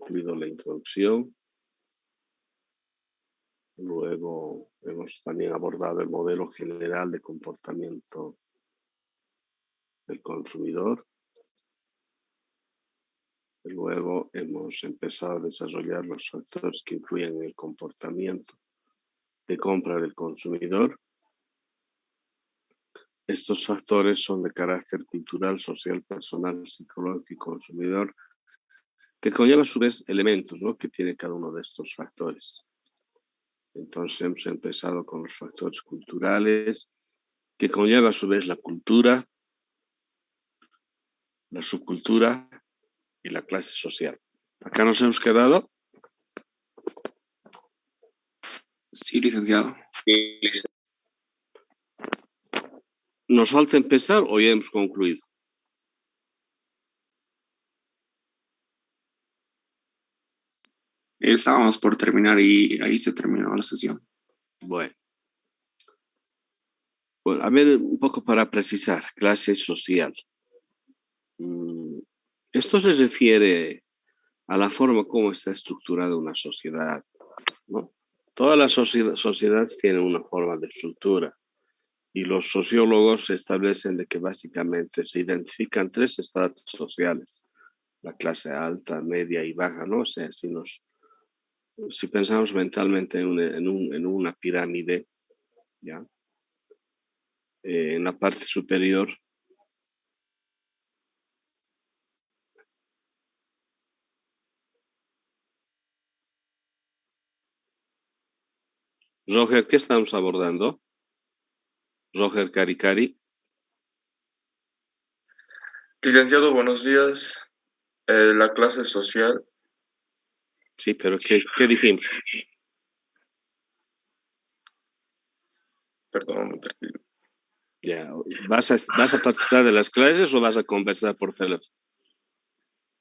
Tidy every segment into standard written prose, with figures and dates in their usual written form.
concluido la introducción. Luego hemos también abordado el modelo general de comportamiento del consumidor. Luego hemos empezado a desarrollar los factores que influyen en el comportamiento de compra del consumidor. Estos factores son de carácter cultural, social, personal, psicológico y consumidor, que conlleva a su vez elementos, ¿no?, que tiene cada uno de estos factores. Entonces hemos empezado con los factores culturales, que conlleva a su vez la cultura, la subcultura y la clase social. Acá nos hemos quedado. Sí, licenciado. ¿Nos falta empezar o ya hemos concluido? Estábamos por terminar y ahí se terminó la sesión. Bueno, a ver, un poco para precisar, clase social. Esto se refiere a la forma como está estructurada una sociedad, ¿no? Todas las sociedades tienen una forma de estructura y los sociólogos establecen de que básicamente se identifican tres estratos sociales: la clase alta, media y baja, ¿no? O sea, si pensamos mentalmente en una pirámide, ¿ya? En la parte superior Roger, ¿qué estamos abordando? Roger Caricari. Licenciado, buenos días. La clase social. Sí, pero ¿qué dijimos? Perdón, me perdí. Ya, ¿vas a participar de las clases o vas a conversar por teléfono?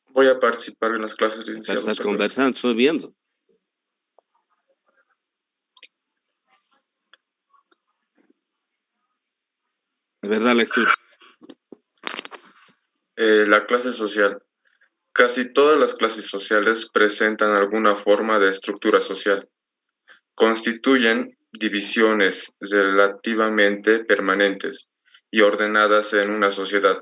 Voy a participar en las clases, licenciado. Estás conversando, estoy viendo. A ver, dale lectura. La clase social. Casi todas las clases sociales presentan alguna forma de estructura social. Constituyen divisiones relativamente permanentes y ordenadas en una sociedad.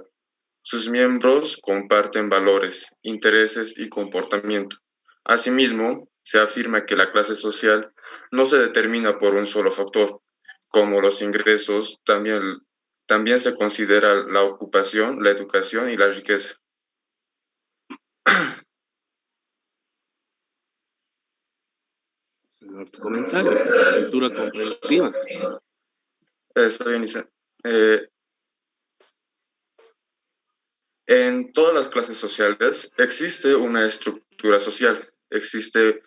Sus miembros comparten valores, intereses y comportamiento. Asimismo, se afirma que la clase social no se determina por un solo factor, como los ingresos. También se considera la ocupación, la educación y la riqueza. Comenzar, lectura comprensiva. Está bien, Isa. En todas las clases sociales existe una estructura social, existe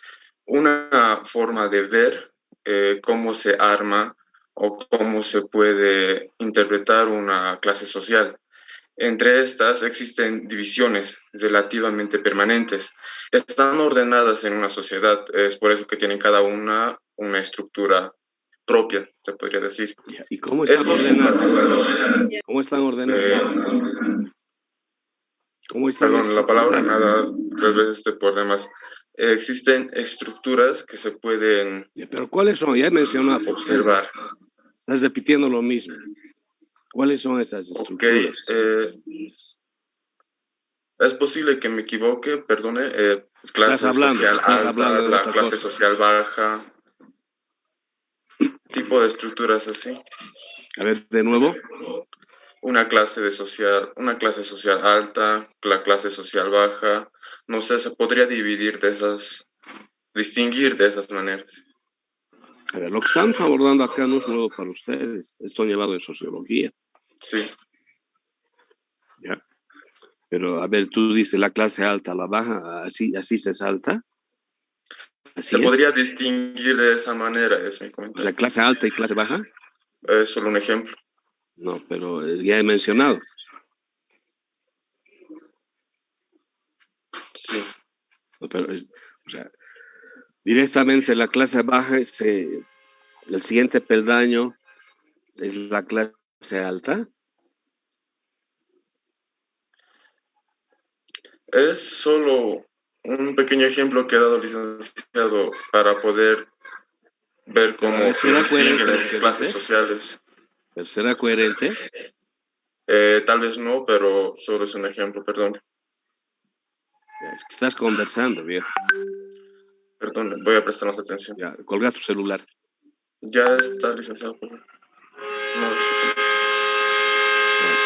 una forma de ver cómo se arma o cómo se puede interpretar una clase social. Entre estas existen divisiones relativamente permanentes. Están ordenadas en una sociedad, es por eso que tienen cada una estructura propia, se podría decir. ¿Y cómo están ordenadas? ¿Cómo están ordenadas? ¿Cómo están Perdón, la palabra me ha estructuradas? dado 3 veces por demás. Existen estructuras que se pueden ¿Pero cuáles son? Ya he mencionado. observar. Estás repitiendo lo mismo. ¿Cuáles son esas estructuras? Es posible que me equivoque, perdone. Clase social alta, la clase social baja, tipo de estructuras así. A ver, de nuevo. Una clase social alta, la clase social baja. No sé, se podría distinguir de esas maneras. A ver, lo que estamos abordando acá no es nuevo para ustedes. Esto llevado en sociología. Sí. Ya. Pero, a ver, tú dices la clase alta, la baja, así se salta. Se podría distinguir de esa manera, es mi comentario. O sea, clase alta y clase baja. Es solo un ejemplo. No, pero ya he mencionado. Sí. Pero o sea, directamente la clase baja, el siguiente peldaño es la clase alta. Es solo Un pequeño ejemplo que ha dado el licenciado para poder ver Pero a cómo ver, se ¿será coherente distinguen lo esas que clases dices? sociales. ¿Pero será coherente? Tal vez no, pero solo es un ejemplo, perdón. Ya, es que estás conversando, viejo. Perdón, voy a prestar más atención. Ya, colga tu celular. Ya está, licenciado. Perdón. No, Bueno,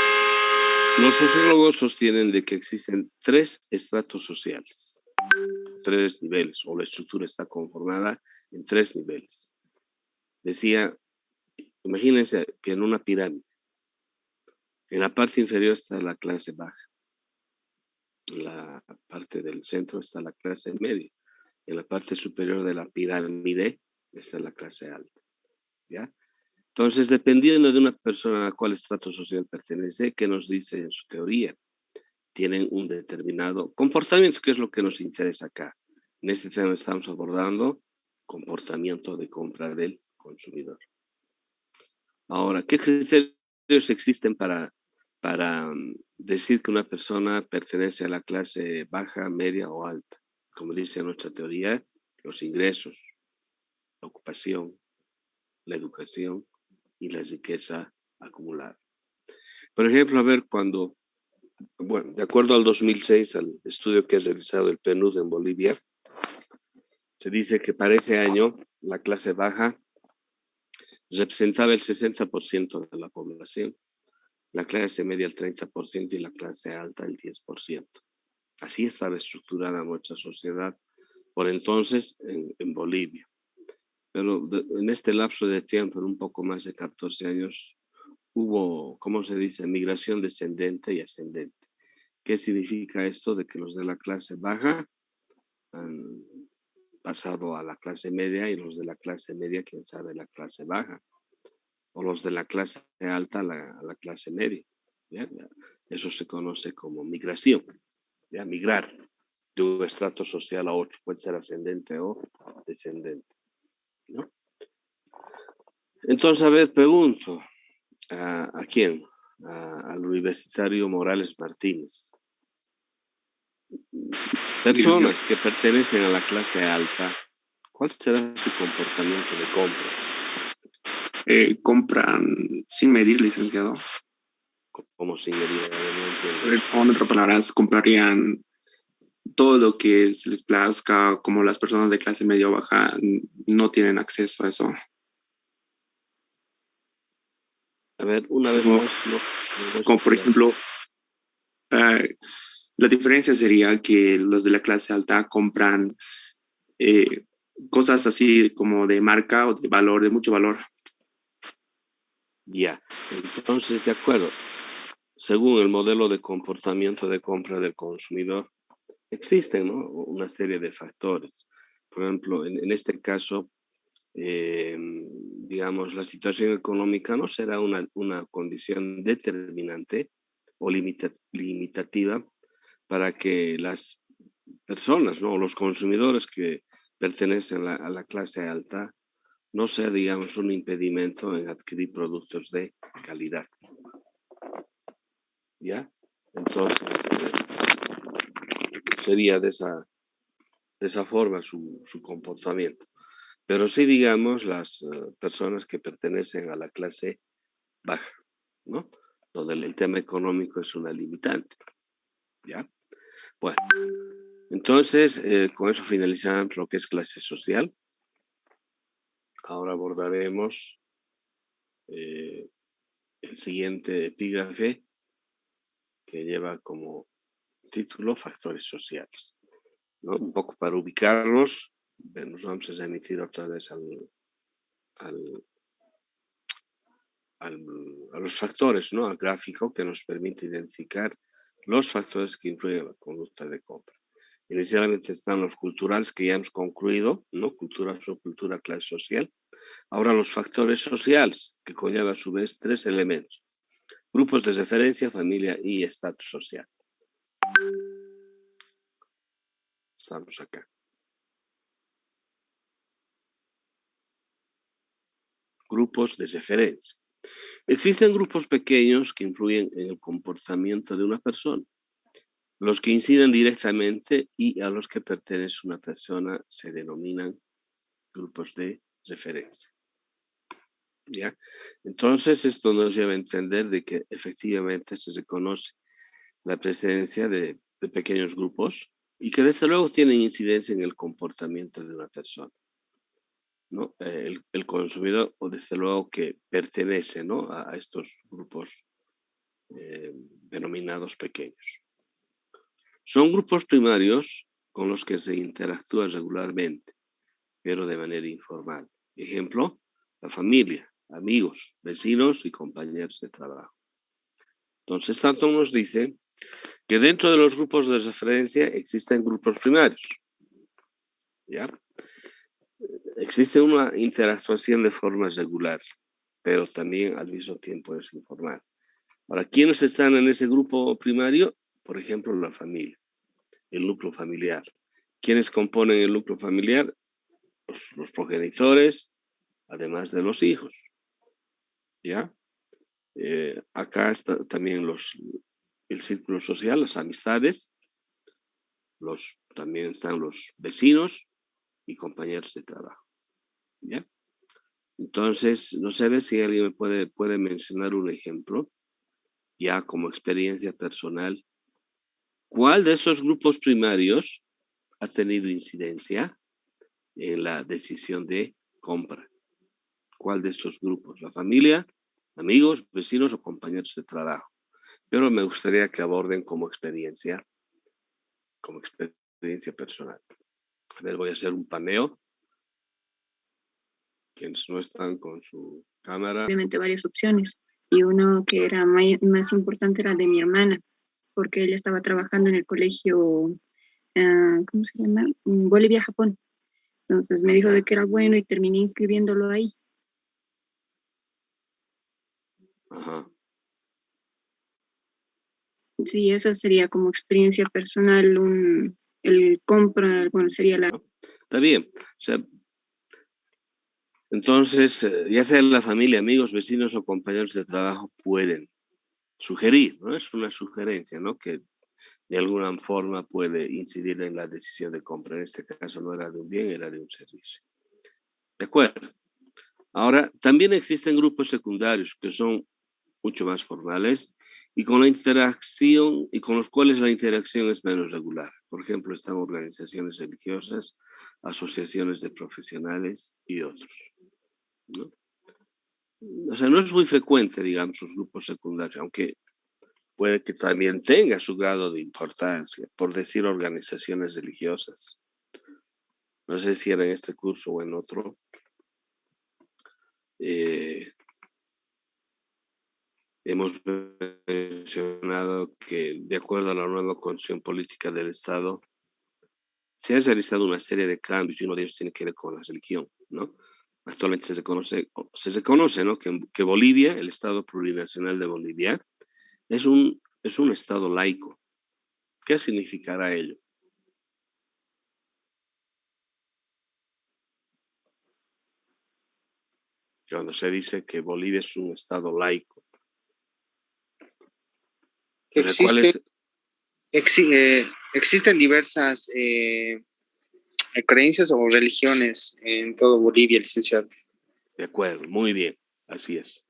los sociólogos sostienen de que existen tres estratos sociales, tres niveles, o la estructura está conformada en tres niveles. Decía, imagínense que en una pirámide, en la parte inferior está la clase baja, en la parte del centro está la clase media, en la parte superior de la pirámide está la clase alta, ¿ya? Entonces, dependiendo de una persona a cuál estrato social pertenece, ¿qué nos dice en su teoría? Tienen un determinado comportamiento, que es lo que nos interesa acá. En este tema estamos abordando comportamiento de compra del consumidor. Ahora, ¿qué criterios existen para decir que una persona pertenece a la clase baja, media o alta? Como dice nuestra teoría, los ingresos, la ocupación, la educación y la riqueza acumulada. Por ejemplo, a ver, bueno, de acuerdo al 2006, al estudio que ha realizado el PNUD en Bolivia, se dice que para ese año la clase baja representaba el 60% de la población, la clase media el 30% y la clase alta el 10%. Así estaba estructurada nuestra sociedad por entonces en Bolivia. Pero en este lapso de tiempo, en un poco más de 14 años, hubo, ¿cómo se dice?, migración descendente y ascendente. ¿Qué significa esto? De que los de la clase baja han pasado a la clase media y los de la clase media, quién sabe, la clase baja. O los de la clase alta a la clase media. ¿Ya? Eso se conoce como migración. ¿Ya? Migrar de un estrato social a otro. Puede ser ascendente o descendente. ¿No? Entonces, a ver, pregunto, ¿a quién? Al universitario Morales Martínez. Personas que pertenecen a la clase alta, ¿cuál será su comportamiento de compra? Compran sin medir, licenciado. Como sin medida, no entiendo. Con otras palabras, comprarían todo lo que se les plazca, como las personas de clase media o baja no tienen acceso a eso. A ver, una vez Como, más, como por ejemplo, la diferencia sería que los de la clase alta compran eh, cosas así como de marca o de valor, de mucho valor. Ya, entonces, de acuerdo. Según el modelo de comportamiento de compra del consumidor, existen, ¿no?, una serie de factores. Por ejemplo, en este caso, digamos, la situación económica no será una condición determinante o limitativa para que las personas, ¿no?, o los consumidores que pertenecen a la clase alta no sea, digamos, un impedimento en adquirir productos de calidad. ¿Ya? Entonces, sería de esa forma su comportamiento. Pero sí, digamos, las personas que pertenecen a la clase baja, ¿no? Donde el tema económico es una limitante, ¿ya? Bueno, entonces, con eso finalizamos lo que es clase social. Ahora abordaremos el siguiente epígrafe que lleva como título Factores sociales, ¿no? Un poco para ubicarlos, nos vamos a remitir otra vez a los factores, ¿no?, al gráfico que nos permite identificar los factores que influyen en la conducta de compra. Inicialmente están los culturales que ya hemos concluido, ¿no? Cultura, subcultura, clase social. Ahora los factores sociales, que conllevan a su vez tres elementos: grupos de referencia, familia y estatus social. Estamos acá. Grupos de referencia. Existen grupos pequeños que influyen en el comportamiento de una persona. Los que inciden directamente y a los que pertenece una persona se denominan grupos de referencia. ¿Ya? Entonces, esto nos lleva a entender de que efectivamente se reconoce la presencia de pequeños grupos y que desde luego tienen incidencia en el comportamiento de una persona, ¿no? El consumidor, o desde luego que pertenece, ¿no?, a estos grupos denominados pequeños. Son grupos primarios con los que se interactúa regularmente, pero de manera informal. Ejemplo, la familia, amigos, vecinos y compañeros de trabajo. Entonces, tanto nos dice que dentro de los grupos de referencia existen grupos primarios. ¿Ya? Existe una interactuación de forma regular, pero también al mismo tiempo es informal. Ahora, ¿quiénes están en ese grupo primario? Por ejemplo, la familia, el núcleo familiar. ¿Quiénes componen el núcleo familiar? Los progenitores, además de los hijos. ¿Ya? Acá está también el círculo social, las amistades, también están los vecinos y compañeros de trabajo. ¿Ya? Entonces, no sé si alguien me puede mencionar un ejemplo, ya como experiencia personal. ¿Cuál de estos grupos primarios ha tenido incidencia en la decisión de compra? ¿Cuál de estos grupos? ¿La familia, amigos, vecinos o compañeros de trabajo? Pero me gustaría que aborden como experiencia personal. A ver, voy a hacer un paneo. Quienes no están con su cámara. Obviamente varias opciones. Y uno que era más importante era de mi hermana, porque ella estaba trabajando en el colegio, ¿cómo se llama? Bolivia-Japón. Entonces me dijo de que era bueno y terminé inscribiéndolo ahí. Ajá. Sí, esa sería como experiencia personal, el compra, bueno, sería la... Está bien. O sea, entonces, ya sea la familia, amigos, vecinos o compañeros de trabajo pueden sugerir, ¿no? Es una sugerencia, ¿no?, que de alguna forma puede incidir en la decisión de compra. En este caso no era de un bien, era de un servicio. ¿De acuerdo? Ahora, también existen grupos secundarios que son mucho más formales y con los cuales la interacción es menos regular. Por ejemplo, están organizaciones religiosas, asociaciones de profesionales y otros, ¿no? O sea, no es muy frecuente, digamos, los grupos secundarios, aunque puede que también tenga su grado de importancia, por decir organizaciones religiosas. No sé si era en este curso o en otro. Hemos mencionado que, de acuerdo a la nueva Constitución Política del Estado, se ha realizado una serie de cambios y uno de ellos tiene que ver con la religión, ¿no? Actualmente se reconoce, ¿no?, que Bolivia, el Estado Plurinacional de Bolivia, es un Estado laico. ¿Qué significará ello? Cuando se dice que Bolivia es un Estado laico. Existen diversas creencias o religiones en todo Bolivia, licenciado. De acuerdo, muy bien, así es.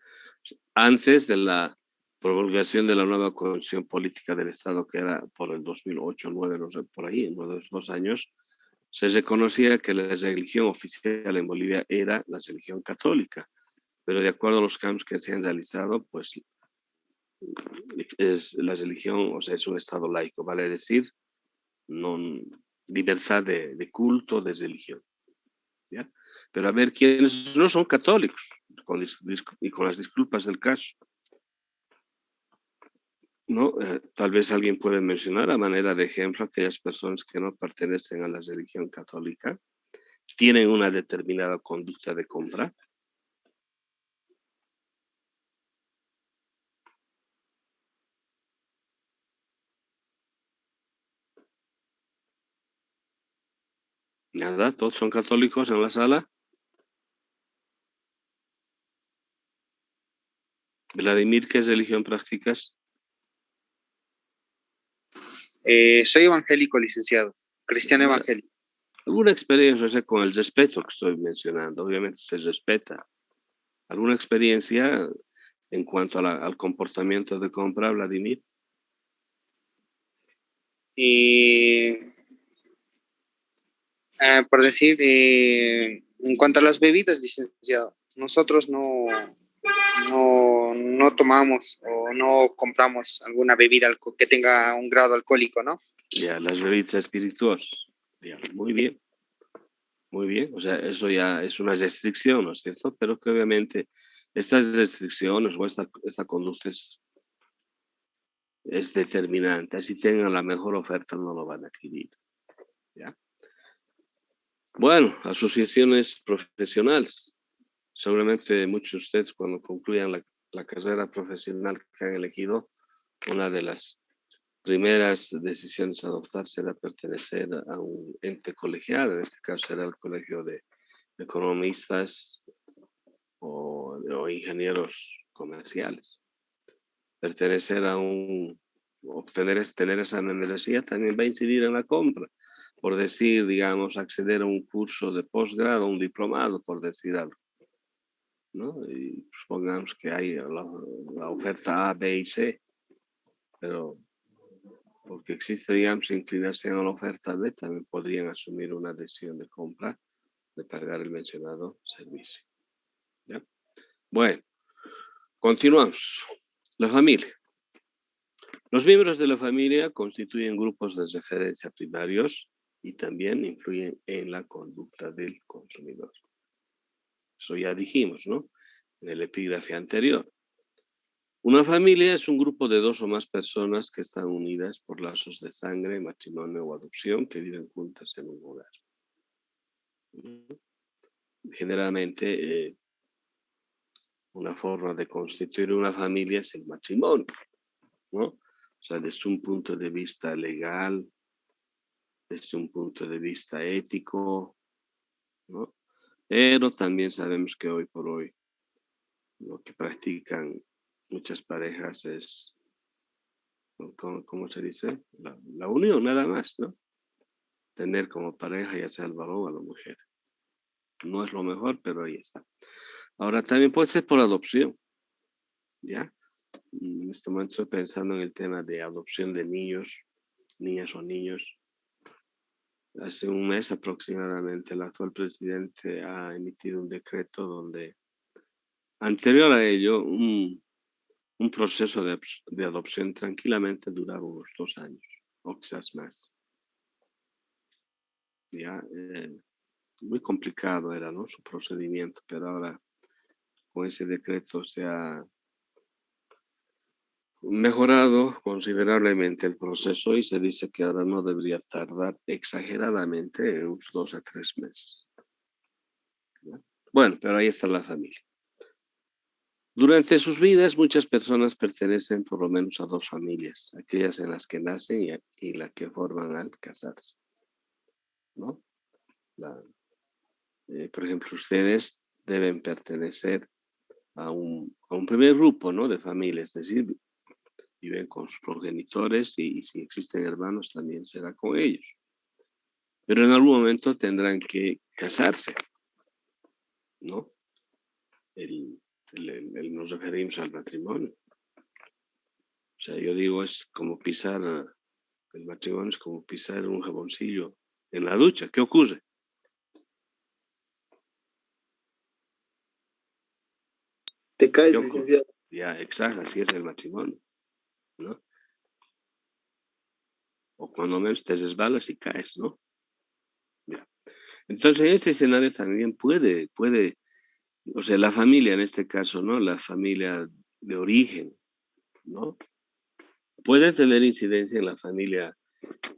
Antes de la promulgación de la nueva Constitución Política del Estado, que era por el 2008, 2009, no sé, por ahí, en unos 2 años, se reconocía que la religión oficial en Bolivia era la religión católica, pero de acuerdo a los cambios que se han realizado, pues es la religión, o sea, es un Estado laico, vale decir, no, libertad de culto, de religión, ¿ya? Pero a ver, quienes no son católicos, y con las disculpas del caso, ¿no? Tal vez alguien puede mencionar a manera de ejemplo aquellas personas que no pertenecen a la religión católica, tienen una determinada conducta de compra. Nada, todos son católicos en la sala. Vladimir, ¿qué religión practicas? Soy evangélico, licenciado, cristiano Bueno, evangélico. ¿alguna experiencia, o sea, con el respeto que estoy mencionando? Obviamente se respeta. ¿Alguna experiencia en cuanto al comportamiento de compra, Vladimir? Por decir, en cuanto a las bebidas, licenciado, nosotros no tomamos o no compramos alguna bebida que tenga un grado alcohólico, ¿no? Ya, las bebidas espirituosas. Ya, muy bien, muy bien. O sea, eso ya es una restricción, ¿no es cierto? Pero que obviamente estas restricciones o esta conducta es determinante. Así tengan la mejor oferta, no lo van a adquirir. ¿Ya? Bueno, asociaciones profesionales. Seguramente muchos de ustedes cuando concluyan la carrera profesional que han elegido, una de las primeras decisiones a adoptar será pertenecer a un ente colegiado, en este caso será el Colegio de Economistas o Ingenieros Comerciales. Pertenecer a tener esa membresía también va a incidir en la compra. Por decir, digamos, acceder a un curso de posgrado, un diplomado, por decir algo, ¿no? Y supongamos que hay la oferta A, B y C, pero porque existe, digamos, inclinación a la oferta B, también podrían asumir una decisión de compra, de pagar el mencionado servicio. ¿Ya? Bueno, continuamos. La familia. Los miembros de la familia constituyen grupos de referencia primarios y también influyen en la conducta del consumidor. Eso ya dijimos, ¿no? En el epígrafe anterior. Una familia es un grupo de dos o más personas que están unidas por lazos de sangre, matrimonio o adopción que viven juntas en un hogar. Generalmente, una forma de constituir una familia es el matrimonio, ¿no? O sea, desde un punto de vista legal, desde un punto de vista ético, ¿no? Pero también sabemos que hoy por hoy lo que practican muchas parejas es, ¿cómo se dice? La unión nada más, ¿no? Tener como pareja ya sea el varón o la mujer. No es lo mejor, pero ahí está. Ahora también puede ser por adopción, ¿ya? En este momento estoy pensando en el tema de adopción de niños, niñas o niños. Hace un mes aproximadamente el actual presidente ha emitido un decreto donde, anterior a ello, un proceso de adopción tranquilamente duraba unos 2 años o quizás más. Ya, muy complicado era, ¿no? Su procedimiento, pero ahora con ese decreto se ha mejorado considerablemente el proceso y se dice que ahora no debería tardar exageradamente unos 2 a 3 meses. ¿No? Bueno, pero ahí está la familia. Durante sus vidas, muchas personas pertenecen por lo menos a dos familias, aquellas en las que nacen y las que forman al casarse, ¿no? Por ejemplo, ustedes deben pertenecer a un primer grupo, ¿no? De familias, es decir, viven con sus progenitores y si existen hermanos también será con ellos. Pero en algún momento tendrán que casarse, ¿no? Nos referimos al matrimonio. O sea, yo digo, es como pisar, el matrimonio es como pisar un jaboncillo en la ducha. ¿Qué ocurre? Te caes, ¿Qué ocurre? licenciado. Ya, exacto, así es el matrimonio, ¿no? O cuando menos te resbalas y caes, ¿no? Ya. Entonces, ese escenario también puede, o sea, la familia en este caso, ¿no? La familia de origen, ¿no? Puede tener incidencia en la familia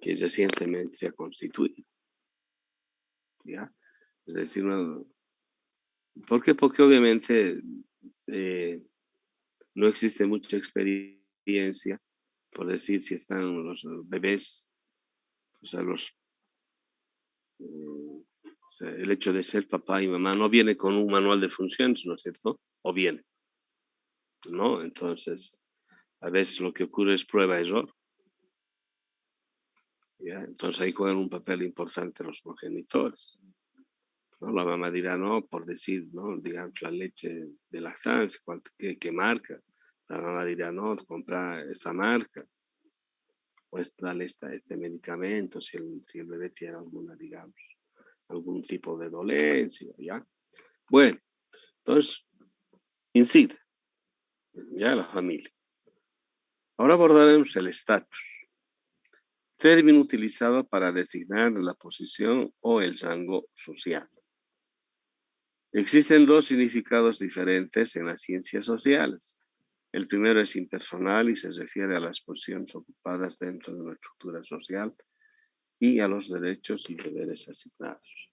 que recientemente se ha constituido, ¿ya? Es decir, ¿por qué? Porque obviamente no existe mucha experiencia, por decir, si están los bebés, o sea, o sea, el hecho de ser papá y mamá no viene con un manual de funciones, ¿no es cierto? O viene, ¿no? Entonces, a veces lo que ocurre es prueba-error. ¿ya? Entonces ahí juegan un papel importante los progenitores, ¿no? La mamá dirá, no, por decir, ¿no? Digamos, la leche de lactancia, ¿qué marca? La mamá dirá, no, compra esta marca, pues dale este medicamento si el bebé tiene alguna, digamos, algún tipo de dolencia, ¿ya? Bueno, entonces, incide, ya la familia. Ahora abordaremos el estatus, término utilizado para designar la posición o el rango social. Existen dos significados diferentes en las ciencias sociales. El primero es impersonal y se refiere a las posiciones ocupadas dentro de una estructura social y a los derechos y deberes asignados.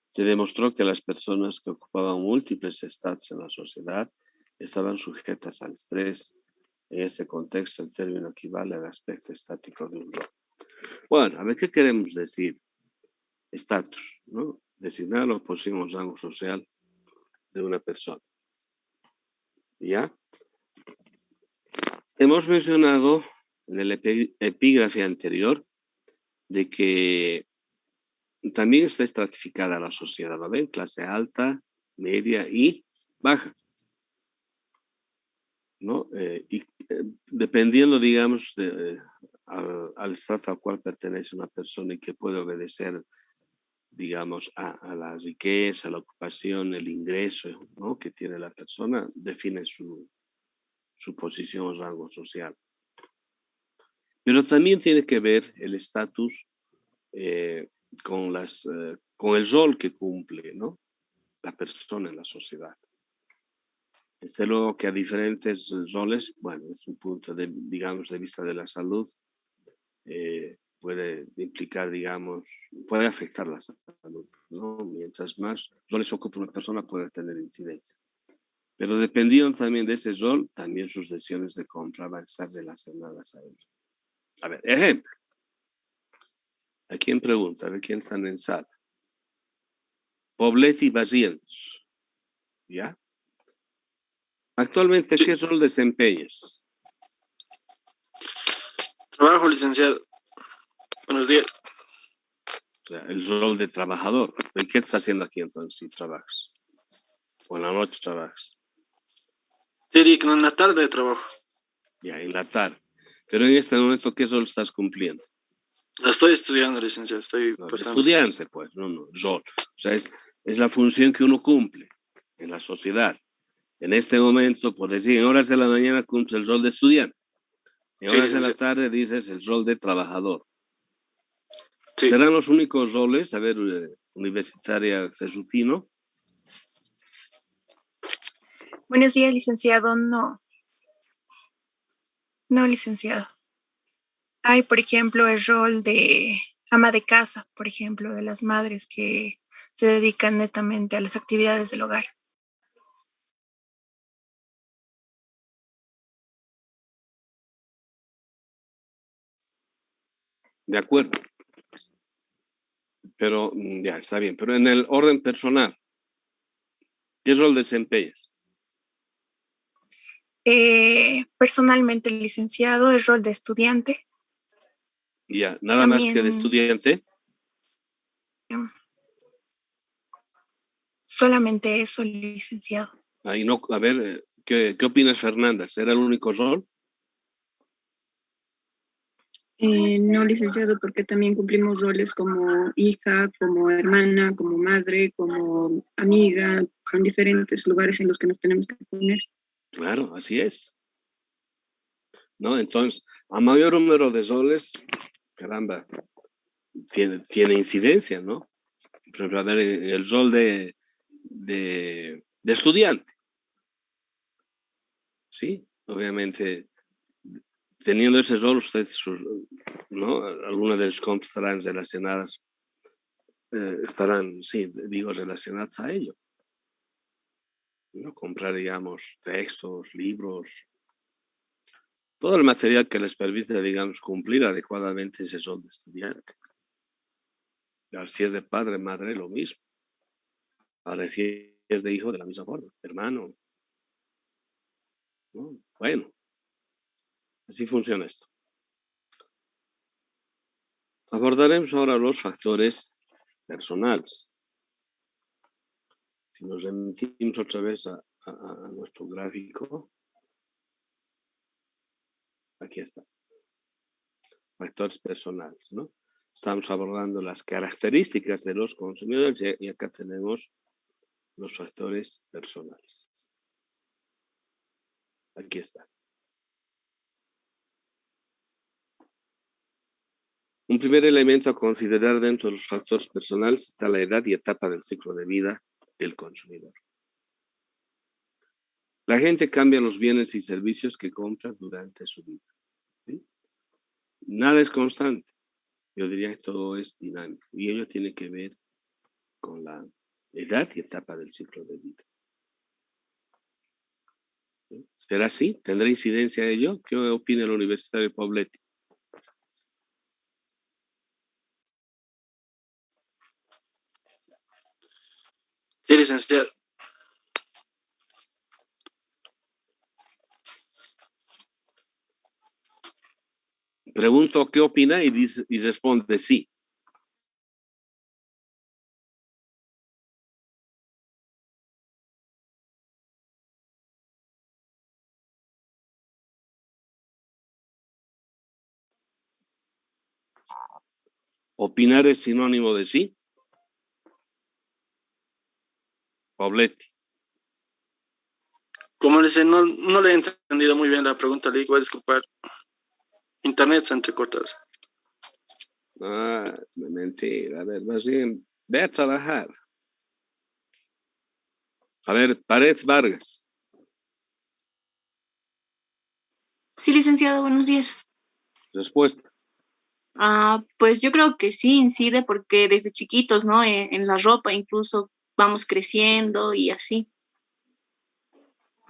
Se demostró que las personas que ocupaban múltiples estatus en la sociedad estaban sujetas al estrés. En este contexto, el término equivale al aspecto estático de un rol. Bueno, a ver, ¿qué queremos decir? Estatus, ¿no? Designar la posición o rango social de una persona. ¿Ya? Hemos mencionado en el epígrafe anterior de que también está estratificada la sociedad, ¿no ven? Clase alta, media y baja, ¿no? Dependiendo, digamos, al estrato al cual pertenece una persona y que puede obedecer, digamos, a la riqueza, la ocupación, el ingreso, ¿no? Que tiene la persona, define su posición o rango social. Pero también tiene que ver el estatus con el rol que cumple, ¿no? La persona en la sociedad. Desde luego que a diferentes roles, bueno, desde un punto de, digamos, de vista de la salud, puede implicar, digamos, puede afectar la salud, ¿no? Mientras más roles ocupa una persona, puede tener incidencia. Pero dependiendo también de ese rol, también sus decisiones de compra van a estar relacionadas a ello. A ver, ejemplo. ¿A quién pregunta? A ver quién está en sala. Poblet y Barrientos. ¿Ya? Actualmente, Sí. ¿qué rol desempeñas? Trabajo, licenciado. Buenos días. O sea, el rol de trabajador. ¿Y qué estás haciendo aquí entonces si trabajas? ¿O en la noche trabajas? Diría que en la tarde trabajo. Ya, en la tarde. Pero en este momento, ¿qué rol estás cumpliendo? La estoy estudiando, licenciado. Estoy No, pasando. estudiante, pues, no, rol. O sea, es la función que uno cumple en la sociedad. En este momento, por decir, en horas de la mañana cumples el rol de estudiante. En Sí, horas de la licenciado. tarde dices el rol de trabajador. Sí. ¿Serán los únicos roles? A ver, universitaria Cesutino. Buenos días, licenciado. No, licenciado. Hay, por ejemplo, el rol de ama de casa, por ejemplo, de las madres que se dedican netamente a las actividades del hogar. De acuerdo. Pero ya está bien. Pero en el orden personal, ¿qué rol desempeñas? Personalmente, licenciado, el rol de estudiante. Ya, nada más que de También estudiante. solamente eso, licenciado. Ahí no, a ver, ¿qué opinas, Fernanda? ¿Será el único rol? No, licenciado, porque también cumplimos roles como hija, como hermana, como madre, como amiga. Son diferentes lugares en los que nos tenemos que poner. Claro, así es. ¿No? Entonces, a mayor número de roles, caramba, tiene incidencia, ¿no? Por ejemplo, a ver, el rol de estudiante. Sí, obviamente, teniendo ese rol, ustedes, ¿no? Algunas de las compras estarán relacionadas, sí, digo, relacionadas a ello. ¿No? Comprar, digamos, textos, libros, todo el material que les permite, digamos, cumplir adecuadamente ese rol de estudiante. Ahora, si es de padre, madre, lo mismo. Ahora, si es de hijo, de la misma forma, hermano. ¿No? Bueno, así funciona esto. Abordaremos ahora los factores personales. Si nos remitimos otra vez a nuestro gráfico, aquí está. Factores personales, ¿no? Estamos abordando las características de los consumidores y acá tenemos los factores personales. Aquí está. Un primer elemento a considerar dentro de los factores personales está la edad y etapa del ciclo de vida del consumidor. La gente cambia los bienes y servicios que compra durante su vida, ¿sí? Nada es constante. Yo diría que todo es dinámico y ello tiene que ver con la edad y etapa del ciclo de vida. ¿Sí? ¿Será así? ¿Tendrá incidencia ello? ¿Qué opina el universitario Pobletti? Sí, licenciado. Pregunto qué opina y responde sí. ¿Opinar es sinónimo de sí? Pobletti. Como le dice, no le he entendido muy bien la pregunta, le voy a disculpar. Internet se ha entrecortado. Ah, mentira. A ver, más bien, ve a trabajar. A ver, Paredes Vargas. Sí, licenciado, buenos días. Respuesta. Pues yo creo que sí incide porque desde chiquitos, ¿no? En la ropa incluso vamos creciendo y así.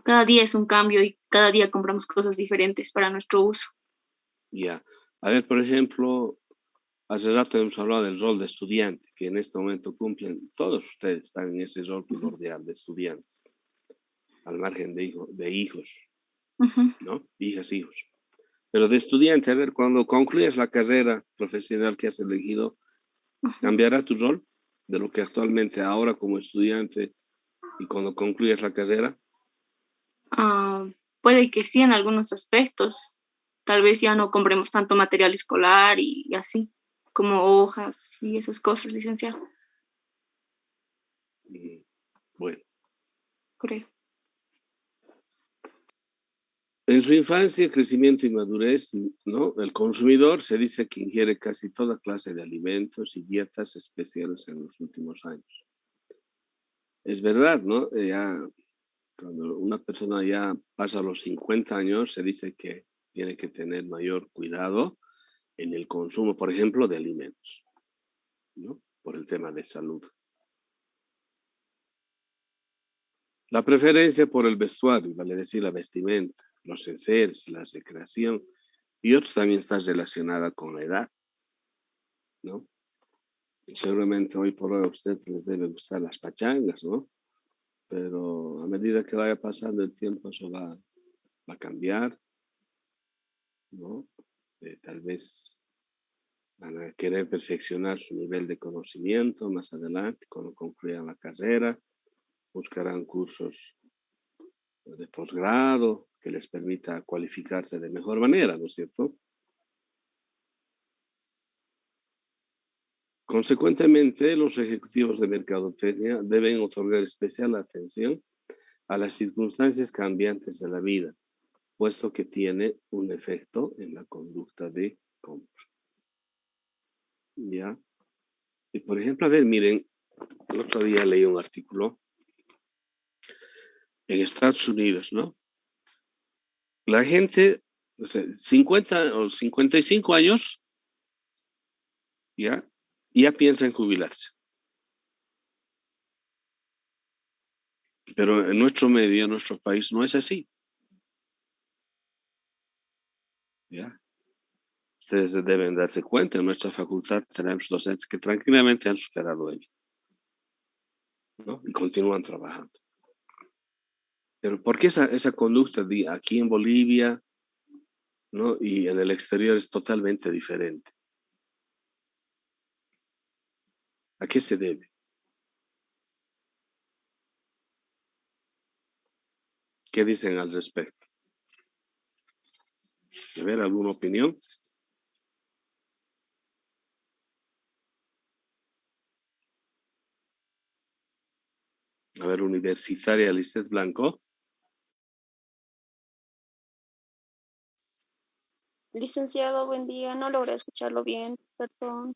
Cada día es un cambio y cada día compramos cosas diferentes para nuestro uso. Ya. A ver, por ejemplo, hace rato hemos hablado del rol de estudiante, que en este momento cumplen, todos ustedes están en ese rol primordial de estudiantes, al margen de hijos, ¿no? Hijas, hijos. Pero de estudiante, a ver, cuando concluyes la carrera profesional que has elegido, ¿cambiará tu rol de lo que actualmente ahora como estudiante y cuando concluyes la carrera? Puede que sí en algunos aspectos. Tal vez ya no compremos tanto material escolar y así, como hojas y esas cosas, licenciado. Bueno. Creo. En su infancia, crecimiento y madurez, ¿no? El consumidor se dice que ingiere casi toda clase de alimentos y dietas especiales en los últimos años. Es verdad, ¿no? Ya, cuando una persona ya pasa los 50 años, se dice que tiene que tener mayor cuidado en el consumo, por ejemplo, de alimentos, ¿no? Por el tema de salud. La preferencia por el vestuario, vale decir la vestimenta, los enseres, la recreación y otros también está relacionada con la edad, ¿no? Seguramente hoy por hoy a ustedes les deben gustar las pachangas, ¿no? Pero a medida que vaya pasando el tiempo eso va a cambiar, ¿no? Tal vez van a querer perfeccionar su nivel de conocimiento más adelante, cuando concluyan la carrera, buscarán cursos de posgrado que les permita cualificarse de mejor manera, ¿no es cierto? Consecuentemente, los ejecutivos de mercadotecnia deben otorgar especial atención a las circunstancias cambiantes de la vida, puesto que tiene un efecto en la conducta de compra. ¿Ya? Y por ejemplo, a ver, miren, el otro día leí un artículo en Estados Unidos, ¿no? La gente, o sea, 50 o 55 años, ya piensa en jubilarse. Pero en nuestro medio, en nuestro país, no es así. ¿Ya? Ustedes deben darse cuenta, en nuestra facultad tenemos docentes que tranquilamente han superado ello, ¿no? Y continúan trabajando. Pero ¿por qué esa conducta de aquí en Bolivia, ¿no? Y en el exterior es totalmente diferente? ¿A qué se debe? ¿Qué dicen al respecto? A ver, ¿alguna opinión? A ver, universitaria Lisset Blanco. Licenciado, buen día. No logré escucharlo bien, perdón.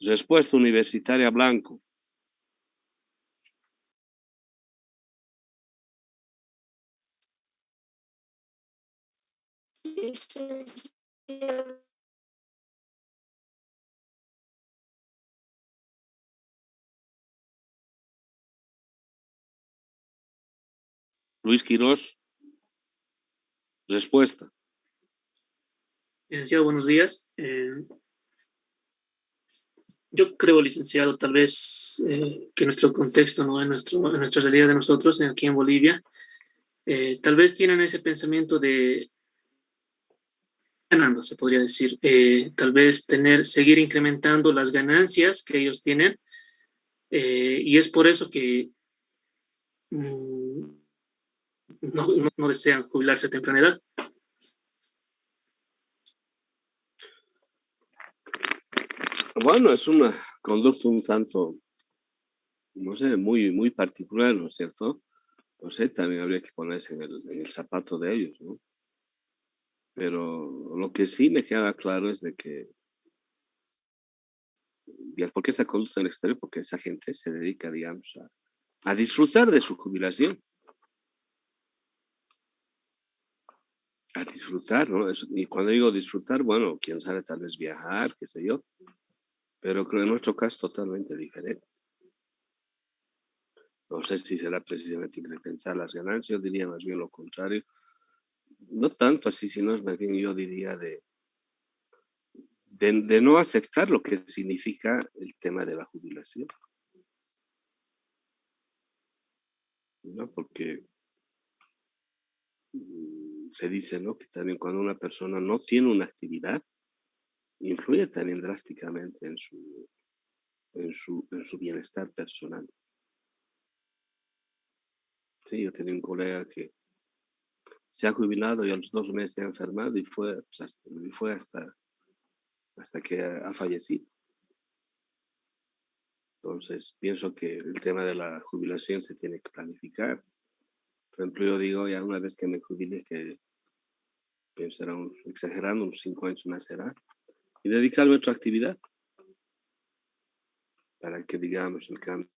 Respuesta universitaria Blanco. Licenciado, Luis Quirós. Respuesta. Licenciado, buenos días. Yo creo, licenciado, tal vez que nuestro contexto, ¿no? En nuestra realidad de nosotros, aquí en Bolivia, tal vez tienen ese pensamiento de ganando, se podría decir, tal vez seguir incrementando las ganancias que ellos tienen, y es por eso que no desean jubilarse a temprana edad. Bueno, es una conducta un tanto, no sé, muy particular, ¿no es cierto? No sé, también habría que ponerse en el zapato de ellos, ¿no? Pero lo que sí me queda claro es de que, ¿por qué esa conducta en el exterior? Porque esa gente se dedica, digamos, a disfrutar de su jubilación. A disfrutar, ¿no? Y cuando digo disfrutar, bueno, quién sabe, tal vez viajar, qué sé yo. Pero creo que en nuestro caso es totalmente diferente. No sé si será precisamente incrementar las ganancias, diría más bien lo contrario. No tanto así, sino más bien yo diría de no aceptar lo que significa el tema de la jubilación, ¿no? Porque se dice, ¿no? Que también cuando una persona no tiene una actividad, influye también drásticamente en su bienestar personal. Sí, yo tenía un colega que se ha jubilado y a los 2 meses se ha enfermado y fue hasta que ha fallecido. Entonces, pienso que el tema de la jubilación se tiene que planificar. Por ejemplo, yo digo, ya una vez que me jubile, que pensará, exagerando, unos 5 años más será, y dedicarme a otra actividad para que, digamos, el cambio